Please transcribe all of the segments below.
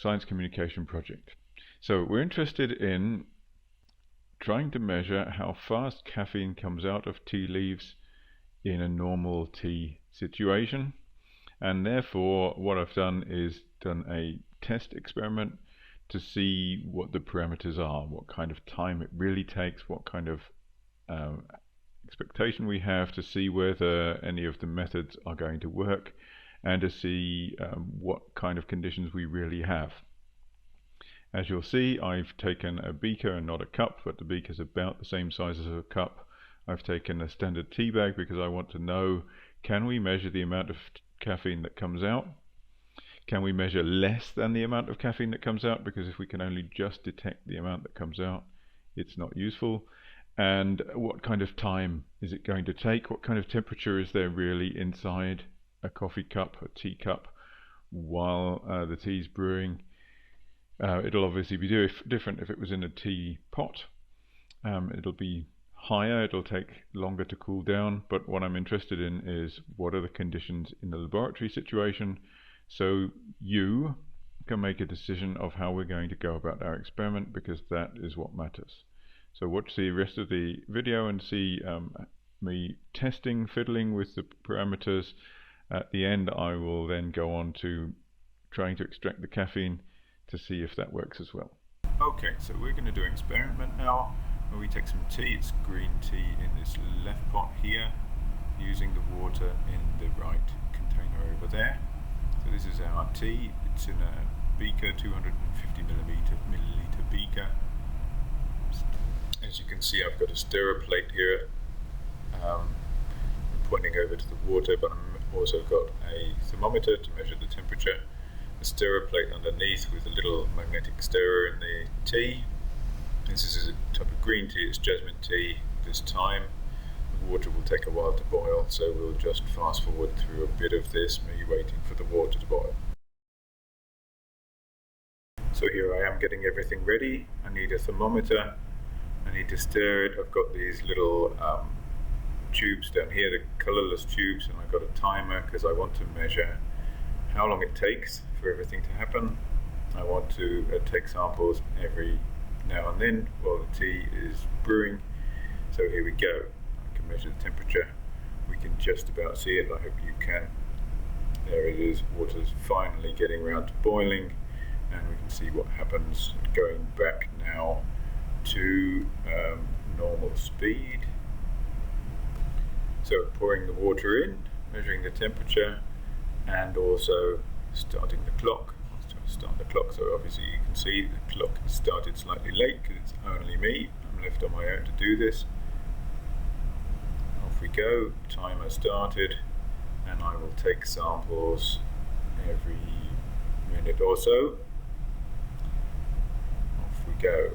science communication project. So we're interested in trying to measure how fast caffeine comes out of tea leaves in a normal tea situation, and therefore what I've done is done a test experiment to see what the parameters are, what kind of time it really takes, what kind of expectation we have, to see whether any of the methods are going to work, and to see what kind of conditions we really have. As you'll see, I've taken a beaker and not a cup, but the beaker is about the same size as a cup. I've taken a standard tea bag because I want to know, can we measure the amount of caffeine that comes out? Can we measure less than the amount of caffeine that comes out? Because if we can only just detect the amount that comes out, it's not useful. And what kind of time is it going to take? What kind of temperature is there really inside a coffee cup, a tea cup, while the tea's brewing? It'll obviously be different if it was in a tea pot. It'll be higher, it'll take longer to cool down, but what I'm interested in is what are the conditions in the laboratory situation, so you can make a decision of how we're going to go about our experiment, because that is what matters. So watch the rest of the video and see me testing, fiddling with the parameters. At the end I will then go on to trying to extract the caffeine to see if that works as well. Okay, so we're going to do an experiment now where we take some tea. It's green tea in this left pot here, using the water in the right container over there. So this is our tea. It's in a beaker, 250 milliliter beaker. As you can see, I've got a stirrer plate here. I'm pointing over to the water, but I've also got a thermometer to measure the temperature. A stirrer plate underneath with a little magnetic stirrer in the tea. This is a type of green tea, it's jasmine tea this time. The water will take a while to boil, so we'll just fast forward through a bit of this, me waiting for the water to boil. So here I am getting everything ready. I need a thermometer, I need to stir it. I've got these little tubes down here, the colourless tubes, and I've got a timer because I want to measure how long it takes for everything to happen. I want to take samples every now and then while the tea is brewing. So here we go. I can measure the temperature. We can just about see it. I hope you can. There it is. Water's finally getting around to boiling, and we can see what happens. Going back now to normal speed. So pouring the water in, measuring the temperature, and also starting the clock. Let's start the clock. So obviously you can see the clock started slightly late because it's only me. I'm left on my own to do this. Off we go. Timer started, and I will take samples every minute or so. Off we go.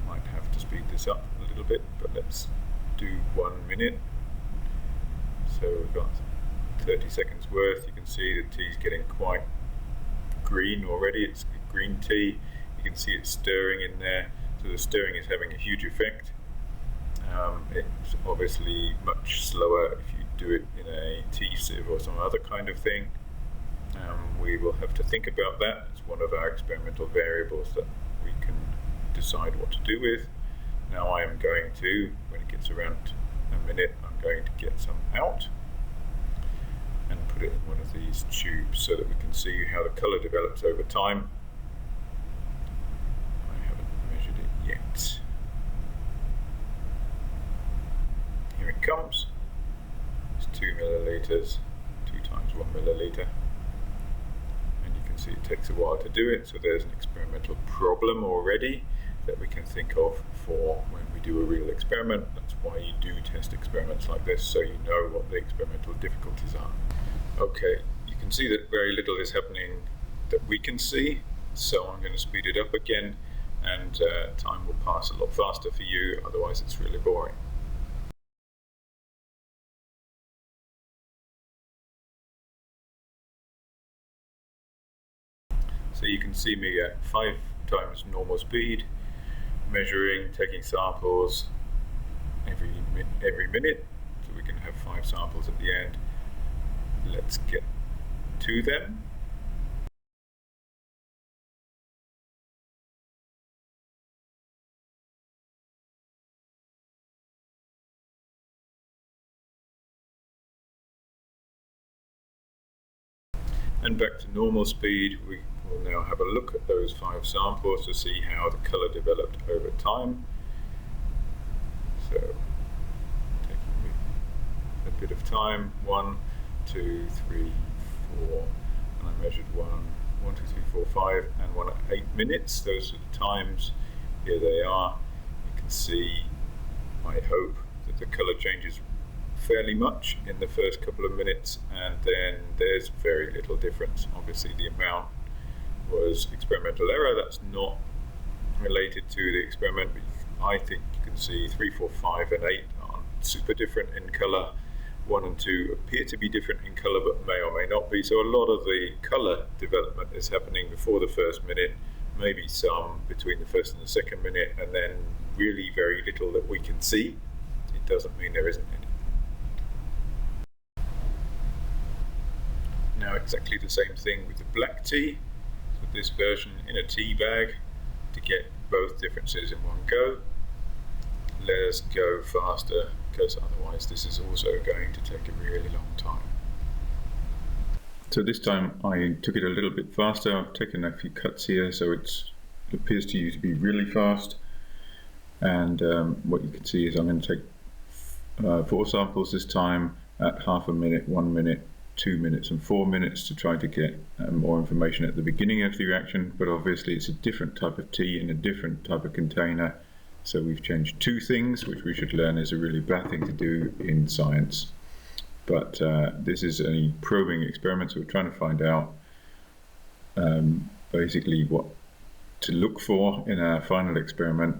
Might have to speed this up a little bit, but let's do 1 minute. So we've got 30 seconds worth. You can see the tea's getting quite green already. It's green tea. You can see it stirring in there. So the stirring is having a huge effect. It's obviously much slower if you do it in a tea sieve or some other kind of thing. We will have to think about that. It's one of our experimental variables that we can decide what to do with. Now I am going to, when it gets around a minute, I'm going to get some out and put it in one of these tubes so that we can see how the colour develops over time. I haven't measured it yet. Here it comes. It's 2 millilitres, 2 times 1 milliliter. And you can see it takes a while to do it, so there's an experimental problem already that we can think of for when we do a real experiment. That's why you do test experiments like this, so you know what the experimental difficulties are. Okay, you can see that very little is happening that we can see, so I'm going to speed it up again, and time will pass a lot faster for you, otherwise it's really boring. So you can see me at 5 times normal speed, measuring, taking samples every minute, so we can have 5 samples at the end. Let's get to them. and back to normal speed. We will now have a look at those 5 samples to see how the colour developed over time. So, taking me a bit of time, 1, 2, 3, 4, and I measured 1, 2, 3, 4, 5, and 1 at 8 minutes. Those are the times. Here they are. You can see, I hope, that the colour changes fairly much in the first couple of minutes, and then there's very little difference. Obviously the amount was experimental error, that's not related to the experiment, but I think you can see 3, 4, 5 and 8 are super different in colour. 1 and 2 appear to be different in colour but may or may not be, so a lot of the colour development is happening before the first minute, maybe some between the first and the second minute, and then really very little that we can see. It doesn't mean there isn't any. Now exactly the same thing with the black tea. So this version in a tea bag to get both differences in one go. Let us go faster, because otherwise this is also going to take a really long time. So this time I took it a little bit faster. I've taken a few cuts here, so it appears to you to be really fast. And what you can see is I'm going to take 4 samples this time at half a minute, 1 minute, 2 minutes and 4 minutes to try to get more information at the beginning of the reaction, but obviously it's a different type of tea in a different type of container, so we've changed 2 things, which we should learn is a really bad thing to do in science. But this is a probing experiment, so we're trying to find out basically what to look for in our final experiment.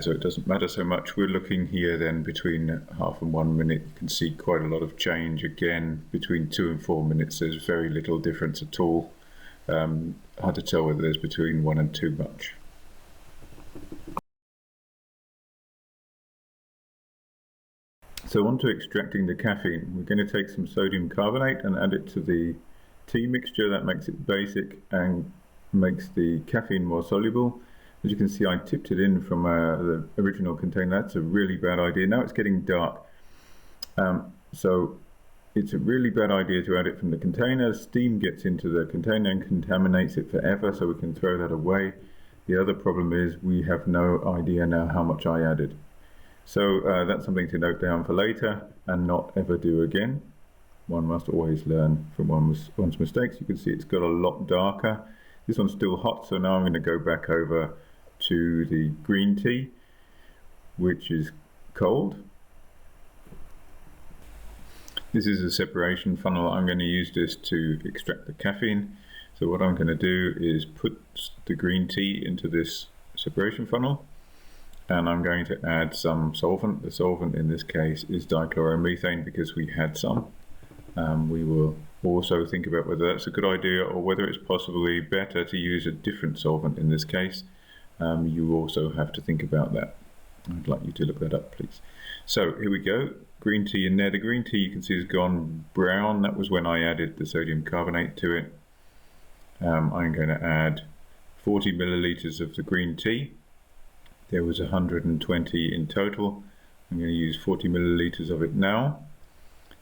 So it doesn't matter so much. We're looking here then between half and 1 minute. You can see quite a lot of change again between 2 and 4 minutes. There's very little difference at all. Hard to tell whether there's between 1 and 2 much. So on to extracting the caffeine. We're going to take some sodium carbonate and add it to the tea mixture. That makes it basic and makes the caffeine more soluble. As you can see, I tipped it in from the original container. That's a really bad idea. Now it's getting dark. So it's a really bad idea to add it from the container. Steam gets into the container and contaminates it forever, so we can throw that away. The other problem is we have no idea now how much I added. So that's something to note down for later and not ever do again. One must always learn from one's mistakes. You can see it's got a lot darker. This one's still hot, so now I'm going to go back over to the green tea, which is cold. This is a separation funnel. I'm going to use this to extract the caffeine. So what I'm going to do is put the green tea into this separation funnel, and I'm going to add some solvent. The solvent in this case is dichloromethane because we had some. We will also think about whether that's a good idea or whether it's possibly better to use a different solvent in this case. You also have to think about that. I'd like you to look that up, please. So here we go, green tea in there. The green tea you can see has gone brown. That was when I added the sodium carbonate to it. I'm going to add 40 milliliters of the green tea. There was 120 in total. I'm going to use 40 milliliters of it now.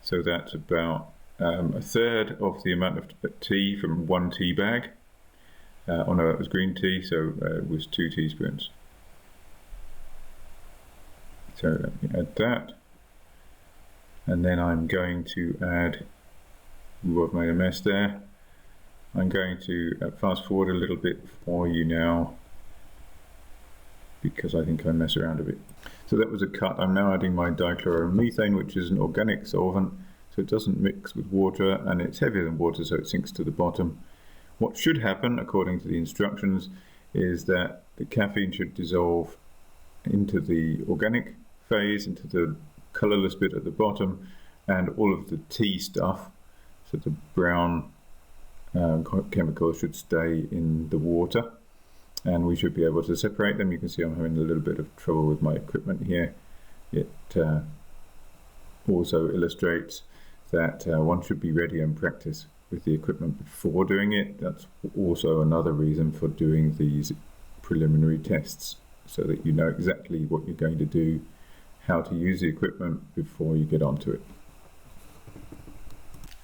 So that's about a third of the amount of tea from 1 tea bag. Oh no, that was green tea, so it was 2 teaspoons. So let me add that. And then I'm going to add, I've made a mess there. I'm going to fast forward a little bit for you now, because I think I mess around a bit. So that was a cut. I'm now adding my dichloromethane, which is an organic solvent, so it doesn't mix with water, and it's heavier than water, so it sinks to the bottom. What should happen, according to the instructions, is that the caffeine should dissolve into the organic phase, into the colourless bit at the bottom, and all of the tea stuff, so the brown chemical, should stay in the water, and we should be able to separate them. You can see I'm having a little bit of trouble with my equipment here. It also illustrates that one should be ready and practice with the equipment before doing it. That's also another reason for doing these preliminary tests, so that you know exactly what you're going to do, how to use the equipment before you get onto it.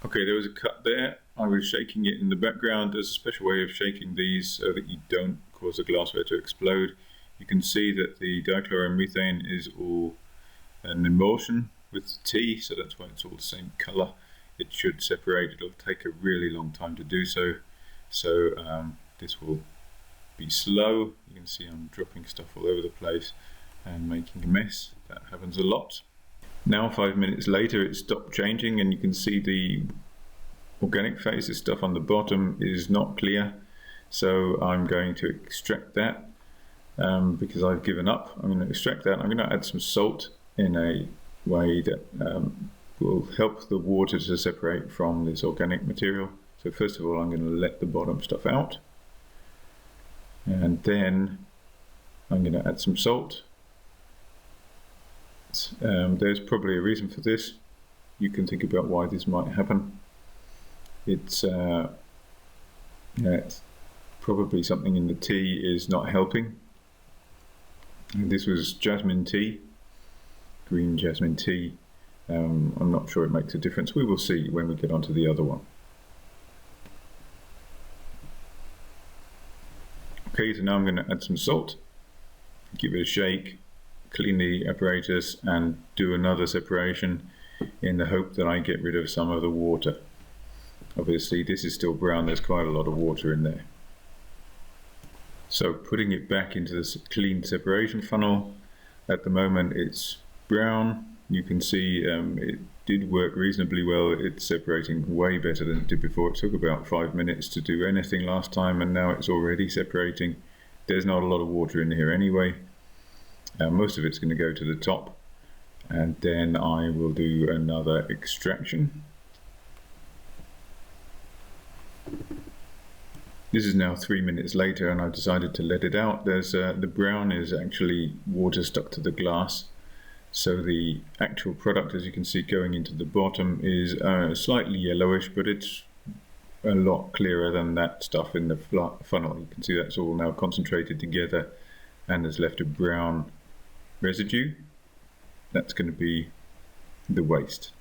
Okay, there was a cut there. I was shaking it in the background. There's a special way of shaking these so that you don't cause the glassware to explode. You can see that the dichloromethane is all an emulsion with the tea, so that's why it's all the same color. It should separate. It'll take a really long time to do so. So this will be slow. You can see I'm dropping stuff all over the place and making a mess. That happens a lot. Now 5 minutes later it stopped changing, and you can see the organic phase, the stuff on the bottom, is not clear. So I'm going to extract that because I've given up. I'm going to extract that. I'm going to add some salt in a way that will help the water to separate from this organic material. So first of all, I'm going to let the bottom stuff out, and then I'm going to add some salt. There's probably a reason for this. You can think about why this might happen. It's probably something in the tea is not helping. This was jasmine tea, green jasmine tea. I'm not sure it makes a difference. We will see when we get onto the other one. Okay, so now I'm going to add some salt, give it a shake, clean the apparatus, and do another separation in the hope that I get rid of some of the water. Obviously this is still brown, there's quite a lot of water in there. So putting it back into this clean separation funnel, at the moment it's brown. You can see it did work reasonably well. It's separating way better than it did before. It took about 5 minutes to do anything last time, and now it's already separating. There's not a lot of water in here anyway. Most of it's going to go to the top, and then I will do another extraction. This is now 3 minutes later, and I've decided to let it out. There's the brown is actually water stuck to the glass. So the actual product, as you can see going into the bottom, is slightly yellowish, but it's a lot clearer than that stuff in the funnel. You can see that's all now concentrated together, and there's left a brown residue. That's going to be the waste.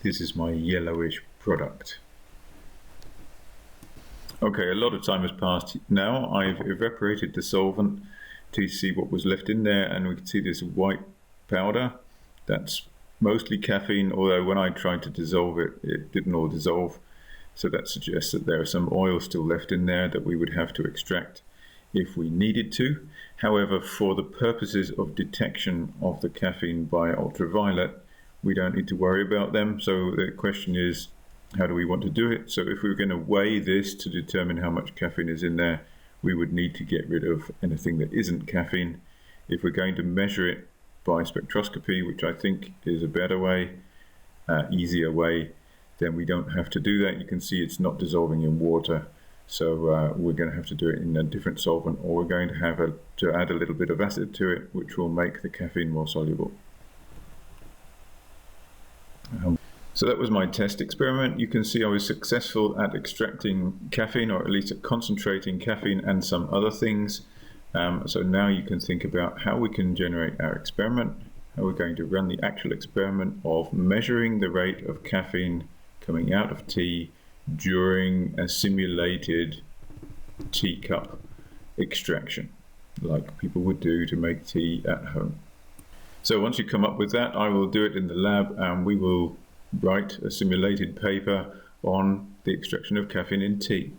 This is my yellowish product. Okay, a lot of time has passed now. I've evaporated the solvent to see what was left in there, and we can see this white powder. That's mostly caffeine, although when I tried to dissolve it, it didn't all dissolve. So that suggests that there is some oil still left in there that we would have to extract if we needed to. However, for the purposes of detection of the caffeine by ultraviolet, we don't need to worry about them. So the question is, how do we want to do it? So if we were going to weigh this to determine how much caffeine is in there, we would need to get rid of anything that isn't caffeine. If we're going to measure it by spectroscopy, which I think is a better way, easier way, then we don't have to do that. You can see it's not dissolving in water, so we're going to have to do it in a different solvent, or we're going to have to add a little bit of acid to it, which will make the caffeine more soluble. So that was my test experiment. You can see I was successful at extracting caffeine, or at least at concentrating caffeine and some other things. So now you can think about how we can generate our experiment, how we're going to run the actual experiment of measuring the rate of caffeine coming out of tea during a simulated teacup extraction, like people would do to make tea at home. So once you come up with that, I will do it in the lab, and we will write a simulated paper on the extraction of caffeine in tea.